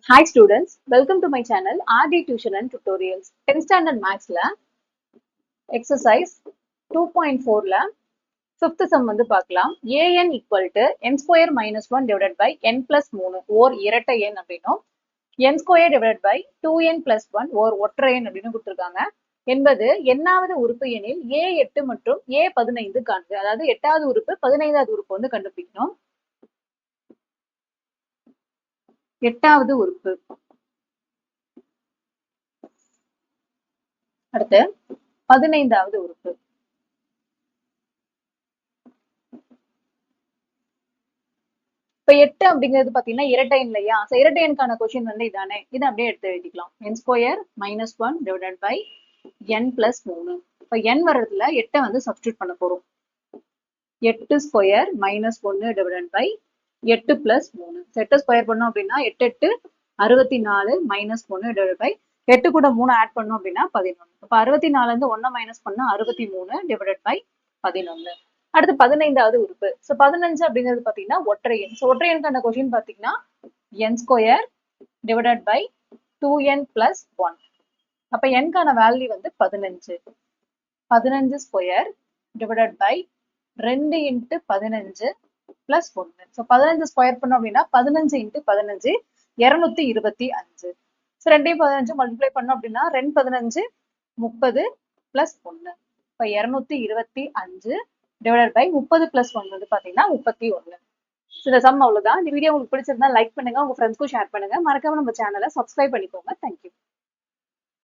Hi students, welcome to my channel RD Tuition and Tutorials. 10th standard maths la exercise 2.4 la 5th sum வந்து பார்க்கலாம். an equal to n square minus 1 divided by n plus 3 ஓர் இரட்டை எண் அப்படின்னும் n square divided by 2n plus 1 ஓர் ஒற்றை எண் அப்படின்னு கொடுத்திருக்காங்க. என்பது எண்ணாவது உறுப்பு எனில் a8 மற்றும் a15 காண்க. அதாவது 8வது உறுப்பு 15வது உறுப்பு வந்து கண்டுபிடிக்கணும். 8வது உறுப்பு. அடுத்து 15வது உறுப்பு. இப்ப 8 அப்படிங்கிறது பாத்தீங்கன்னா இரட்டை எண் இல்லையா? இரட்டை எண்ணுக்கான கொஸ்டின் வந்து இதானே, இதை அப்படியே எடுத்து எழுதிக்கலாம். n square minus 1 divided by n plus 3. இப்ப n வர்றதுல 8 வந்து சப்ஸ்டியூட் பண்ண போறோம். 8 square minus 1 divided by 8 plus 3. 8 square பண்ணோம் அப்படின்னா 8 8 64 மைனஸ் 1 டிவைடட் பை 8 கூட 3 ஆட் பண்ணோம் அப்படின்னா 11. இப்ப 64 இருந்து 1 மைனஸ் பண்ணா 63 டிவைடட் பை 11. அடுத்து 15வது உறுப்பு. சோ 15 அப்படிங்கிறது பாத்தீங்கன்னா ஒற்றை எண். சோ ஒற்றை எண்ணுக்கான கொஸ்டின் பாத்தீங்கன்னா n square divided by 2n plus 1. அப்ப n கான வேல்யூ வந்து 15. 15 square divided by 2 into 15 plus 1. So 15 square பண்ணோம் அப்படின்னா 15 இன்ட்டு 15 225. ஸோ 2 15 மல்டிப்ளை பண்ணோம் அப்படின்னா 2 15 30 பிளஸ் 1. இப்போ 225 டிவைடட் பை 30 பிளஸ் 1 வந்து பாத்தீங்கன்னா 31. இந்த சம் அவ்வளவுதான். இந்த வீடியோ உங்களுக்கு பிடிச்சிருந்தா லைக் பண்ணுங்க, உங்க ஃப்ரெண்ட்ஸ்க்கும் ஷேர் பண்ணுங்க. மறக்காம நம்ம சேனலை சப்ஸ்கிரைப் பண்ணிக்கோங்க. தேங்க்யூ.